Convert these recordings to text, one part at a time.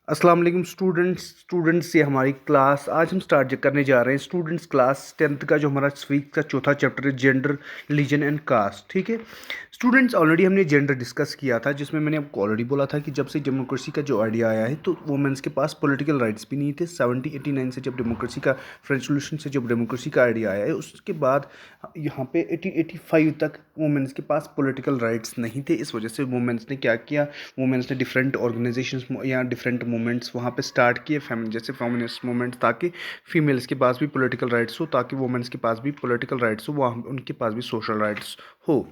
अस्सलाम वालेकुम स्टूडेंट्स ये हमारी क्लास आज हम स्टार्ट करने जा रहे हैं। स्टूडेंट्स क्लास 10th का जो हमारा वीक का चौथा चैप्टर है जेंडर रिलीजन एंड कास्ट। ठीक है स्टूडेंट्स, ऑलरेडी हमने जेंडर डिस्कस किया था जिसमें मैंने आपको ऑलरेडी बोला था कि जब से डेमोक्रेसी का जो आइडिया आया है तो वुमेन्स के पास पॉलिटिकल राइट्स भी नहीं थे। 1789 से जब डेमोक्रेसी का फ्रेंच रेवोल्यूशन से जब डेमोक्रेसी का आइडिया आया है उसके बाद यहाँ पे 1885 तक वुमेन्स के पास पॉलिटिकल राइट्स नहीं थे। इस वजह से वुमेन्स ने क्या किया, वुमेन्स ने डिफरेंट ऑर्गेनाइजेशंस या डिफरेंट मूवमेंट्स वहाँ पे स्टार्ट किए, जैसे फेमिनिस्ट मूवमेंट, ताकि फीमेल्स के पास भी पॉलिटिकल राइट्स हो, ताकि वुमेन्स के पास भी पॉलिटिकल राइट्स हो, वहाँ उनके पास भी सोशल राइट्स हो।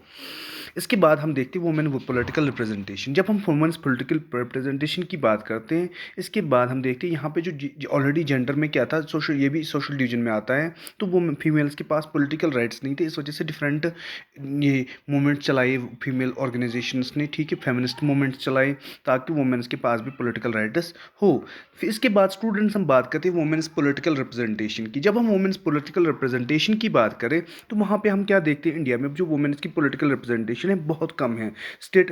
इसके बाद हम देखते हैं वुमेन पॉलिटिकल रिप्रेजेंटेशन। जब हम वुमेन्स पॉलिटिकल रिप्रेजेंटेशन की बात करते हैं इसके बाद हम देखते हैं यहाँ पे जो ऑलरेडी जेंडर में क्या था, सोशल, ये भी सोशल डिवीजन में आता है। तो वो फीमेल्स के पास पॉलिटिकल राइट्स नहीं थे, इस वजह से डिफरेंट ये मूवमेंट चलाए फीमेल ऑर्गेनाइजेशंस ने। ठीक है, फेमिनिस्ट मूवमेंट्स चलाए ताकि वुमेन्स के पास भी पॉलिटिकल राइट्स हो। फिर इसके बाद स्टूडेंट्स हम बात करते हैं वुमेन्स पॉलिटिकल रिप्रेजेंटेशन की। जब हम वुमेन्स पॉलिटिकल रिप्रेजेंटेशन की बात करें तो वहाँ पे हम क्या देखते हैं, इंडिया में जो वुमेन्स की पॉलिटिकल रिप्रेजेंटेशन है बहुत कम है। स्टेट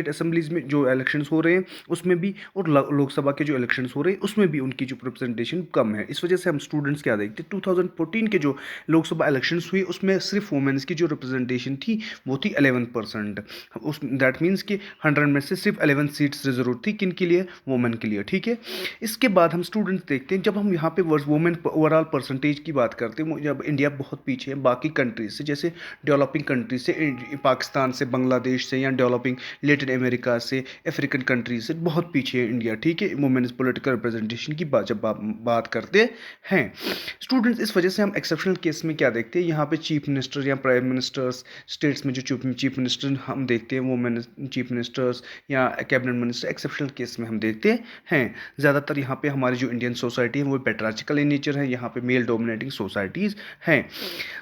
असेंबलीज में जो इलेक्शंस हो रहे हैं उसमें भी, और लोकसभा के जो इलेक्शंस हो रहे हैं उसमें भी उनकी जो रिप्रेजेंटेशन कम है। इस वजह से हम स्टूडेंट्स क्या देखते हैं, 2014 के जो लोकसभा इलेक्शंस हुए उसमें सिर्फ वुमेन्स की जो रिप्रेजेंटेशन थी वो थी 11%। उस दैट मीन्स कि 100 में से सिर्फ 11 सीट्स रिजर्व थी किन के लिए, वुमेन के लिए। ठीक है, इसके बाद हम स्टूडेंट्स देखते हैं जब हम यहाँ पे वुमेन ओवरऑल परसेंटेज की बात करते हैं, जब इंडिया बहुत पीछे है बाकी कंट्रीज से, जैसे डेवलपिंग कंट्रीज से, पाकिस्तान से, बांग्लादेश से, या डेवलपिंग लेटिन अमेरिका से, अफ्रीकन कंट्रीज से बहुत पीछे है इंडिया। ठीक है, वुमेन्स पॉलिटिकल रिप्रेजेंटेशन की जब बात करते हैं स्टूडेंट्स, इस वजह से हम एक्सेप्शनल केस में क्या देखते हैं, यहाँ पे चीफ मिनिस्टर या प्राइम मिनिस्टर्स, स्टेट्स में जो चीफ मिनिस्टर हम देखते हैं वुमेन चीफ मिनिस्टर्स या कैबिनेट मिनिस्टर, एक्सेप्शनल केस में हम देखते हैं। ज़्यादातर यहाँ पे हमारी जो इंडियन सोसाइटी है वो पैट्रियार्चिकल इन नेचर है, यहाँ पे मेल डोमिनेटिंग सोसाइटीज़ हैं।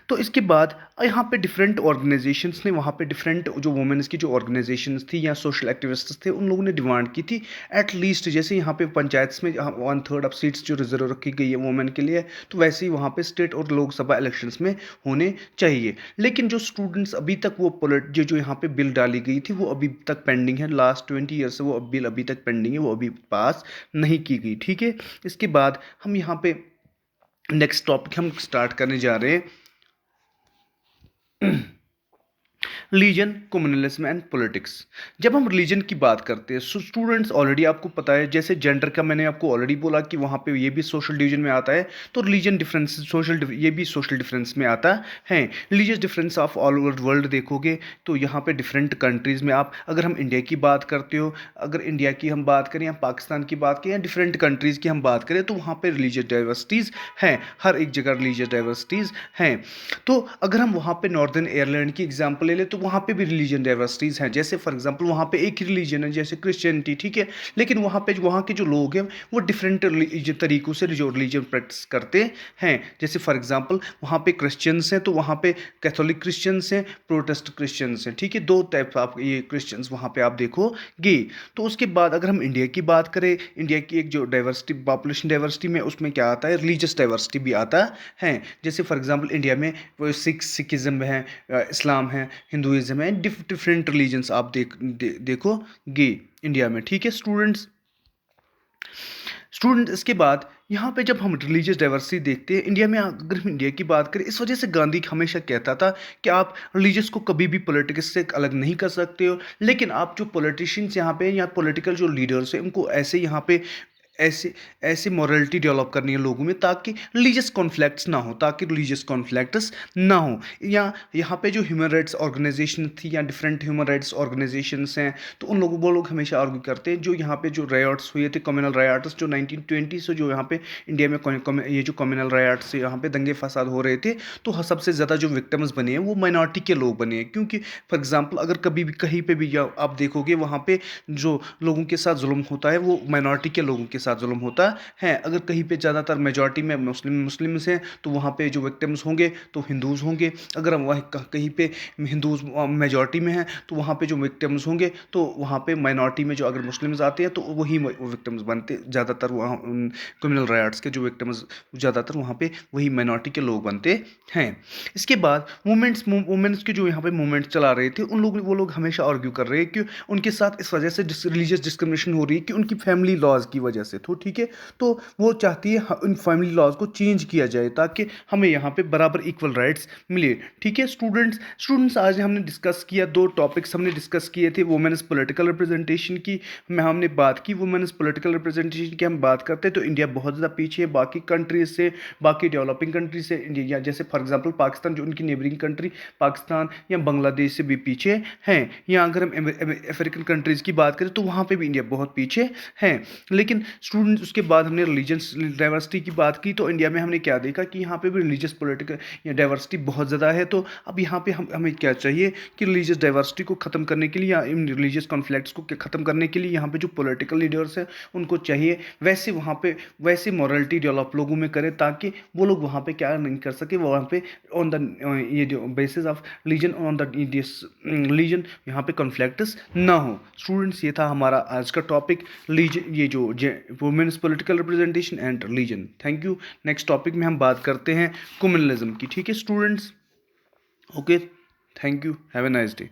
तो इसके बाद यहाँ पे डिफरेंट ऑर्गेनाइजेशंस ने, वहाँ पे डिफरेंट जो वुमेन्स की जो ऑर्गेनाइजेशंस थी या सोशल एक्टिविस्ट्स थे उन लोगों ने डिमांड की थी एटलीस्ट, जैसे यहाँ पे पंचायत में 1/3 ऑफ सीट्स जो रिजर्व रखी गई है वुमेन के लिए, तो वैसे ही वहाँ पे स्टेट और लोकसभा इलेक्शंस में होने चाहिए। लेकिन जो स्टूडेंट्स अभी तक वो जो यहाँ पे बिल डाली गई थी वो अभी तक पेंडिंग है, लास्ट 20 ईयर से वो बिल अभी तक पेंडिंग है, वो अभी पास नहीं की गई। ठीक है, इसके बाद हम यहाँ पे नेक्स्ट टॉपिक हम स्टार्ट करने जा रहे हैं, रिलीजन, कम्युनलिज्म एंड पॉलिटिक्स। जब हम रिलीजन की बात करते हैं स्टूडेंट्स, ऑलरेडी आपको पता है, जैसे जेंडर का मैंने आपको ऑलरेडी बोला कि वहाँ पे ये भी सोशल डिवीजन में आता है, तो रिलीजन डिफरेंस ये भी सोशल डिफरेंस में आता है। Religious difference of all over world देखोगे तो यहाँ पे डिफरेंट कंट्रीज़ में आप, अगर हम इंडिया की बात करते हो, अगर इंडिया की हम बात करें या पाकिस्तान की बात करें या डिफरेंट कंट्रीज़ की हम बात करें तो वहाँ पे रिलीजियस डाइवर्सिटीज़ हैं, हर एक जगह रिलीजियस डाइवर्सिटीज़ हैं। तो अगर हम वहाँ पे नॉर्दर्न आयरलैंड की एग्जांपल ले ले तो वहाँ पे भी रिलीजन डाइवर्सिटीज़ हैं। जैसे फॉर एग्जांपल वहाँ पे एक ही रिलीजन है जैसे क्रिश्चियनिटी, ठीक है, लेकिन वहाँ पे वहाँ के जो लोग हैं वो डिफरेंट तरीक़ों से जो रिलीजन प्रैक्टिस करते हैं। जैसे फॉर एग्जांपल वहाँ पे क्रिश्चियंस हैं तो वहाँ पे कैथोलिक क्रिश्चियंस हैं, प्रोटेस्ट क्रिश्चियंस हैं। ठीक है, दो टाइप आप ये क्रिश्चियंस वहाँ पे आप देखोगे। तो उसके बाद अगर हम इंडिया की बात करें, इंडिया की एक जो डाइवर्सिटी, पॉपुलेशन डाइवर्सिटी में उसमें क्या आता है, रिलीजियस डाइवर्सिटी भी आता है। जैसे फॉर एग्जांपल इंडिया में वो सिखिज़म है, इस्लाम है, हिंदुइज्म है, डिफरेंट रिलीजन्स आप देखोगे इंडिया में। ठीक है स्टूडेंट इसके बाद यहाँ पे जब हम रिलीजियस डाइवर्सिटी देखते हैं इंडिया में, अगर हम इंडिया की बात करें, इस वजह से गांधी हमेशा कहता था कि आप रिलीजियस को कभी भी पॉलिटिक्स से अलग नहीं कर सकते हो, लेकिन आप जो पॉलिटिशियंस यहाँ पे या पॉलिटिकल जो लीडर्स हैं उनको ऐसे यहाँ पे ऐसे मॉरलिटी डेवलप करनी है लोगों में ताकि रिलीजियस कॉन्फ्लिक्ट्स ना हो। या यहाँ पे जो ह्यूमन राइट्स ऑर्गेनाइजेशन थी या डिफरेंट ह्यूमन राइट्स ऑर्गेनाइजेशंस हैं, तो वो लोग हमेशा आर्ग्यू करते हैं, जो यहाँ पे जो रायट्स हुए थे, कम्युनल रायट्स जो 1920 से जो यहाँ पे इंडिया में ये जो कम्युनल रायट्स यहाँ पे दंगे फसाद हो रहे थे, तो सबसे ज़्यादा जो विक्टिम्स बने हैं वो माइनॉरिटी के लोग बने हैं। क्योंकि फॉर एग्जाम्पल अगर कभी भी कहीं पे भी आप देखोगे वहाँ पे जो लोगों के साथ जुल्म होता है वो माइनॉरिटी के लोगों के साथ साथ जुल्म होता है। अगर कहीं पे ज़्यादातर मेजॉरिटी में मुस्लिम्स हैं तो वहाँ पे जो विक्टिम्स होंगे तो हिंदूज़ होंगे। अगर हम वहीं कहीं पे हिंदूज़ मेजॉरिटी में हैं तो वहाँ पे जो विक्टिम्स होंगे तो वहाँ पे माइनॉरिटी में जो अगर मुस्लिम्स आते हैं तो वही विक्टिम्स बनते ज़्यादातर। वहाँ क्रिमिनल राइट्स के जो विक्टिम्स ज़्यादातर वहाँ पे वही माइनॉरिटी के लोग बनते हैं। इसके बाद वुमेंट्स के जो यहाँ पे मूवमेंट चला रहे थे वो लोग हमेशा आर्ग्यू कर रहे हैं कि उनके साथ इस वजह से रिलीजियस डिस्क्रिमिनेशन हो रही है कि उनकी फैमिली लॉज की वजह से। तो ठीक है, तो वो चाहती है उन फैमिली लॉज को चेंज किया जाए ताकि हमें यहाँ पे बराबर इक्वल राइट्स मिले। ठीक है स्टूडेंट्स आज हमने डिस्कस किया, दो टॉपिक्स हमने डिस्कस किए थे। वुमेन्स पॉलिटिकल रिप्रेजेंटेशन की हमने बात की। वुमेन्स पॉलिटिकल रिप्रेजेंटेशन की हम बात करते हैं तो इंडिया बहुत ज़्यादा पीछे है बाकी कंट्रीज से, बाकी डेवलपिंग कंट्रीज से। इंडिया जैसे फॉर एग्जांपल पाकिस्तान जो उनकी नेबरिंग कंट्री पाकिस्तान या बांग्लादेश से भी पीछे हैं, या अगर हम अफ्रीकन कंट्रीज़ की बात करें तो वहाँ पे भी इंडिया बहुत पीछे है। लेकिन स्टूडेंट्स उसके बाद हमने रिलीजियस डाइवर्सिटी की बात की तो इंडिया में हमने क्या देखा कि यहाँ पे भी रिलीजियस पॉलिटिकल या डाइवर्सिटी बहुत ज़्यादा है। तो अब यहाँ पे हमें क्या चाहिए कि रिलीजियस डाइवर्सिटी को ख़त्म करने के लिए या इन रिलीजियस कॉन्फ्लिक्ट्स को ख़त्म करने के लिए यहाँ पे जो पॉलिटिकल लीडर्स हैं उनको चाहिए वैसे वहाँ पे वैसे मॉरलिटी डेवलप लोगों में करें ताकि वो लोग वहाँ पे क्या नहीं कर सके, वहाँ पे ऑन द ये जो basis of religion on the religion यहाँ पे कॉन्फ्लिक्ट्स ना हो। स्टूडेंट्स ये था हमारा आज का टॉपिक रिलीजन, ये जो women's political representation and religion. Thank you. Next topic में हम बात करते हैं कम्युनलिज्म की। ठीक है students, okay, thank you, have a nice day.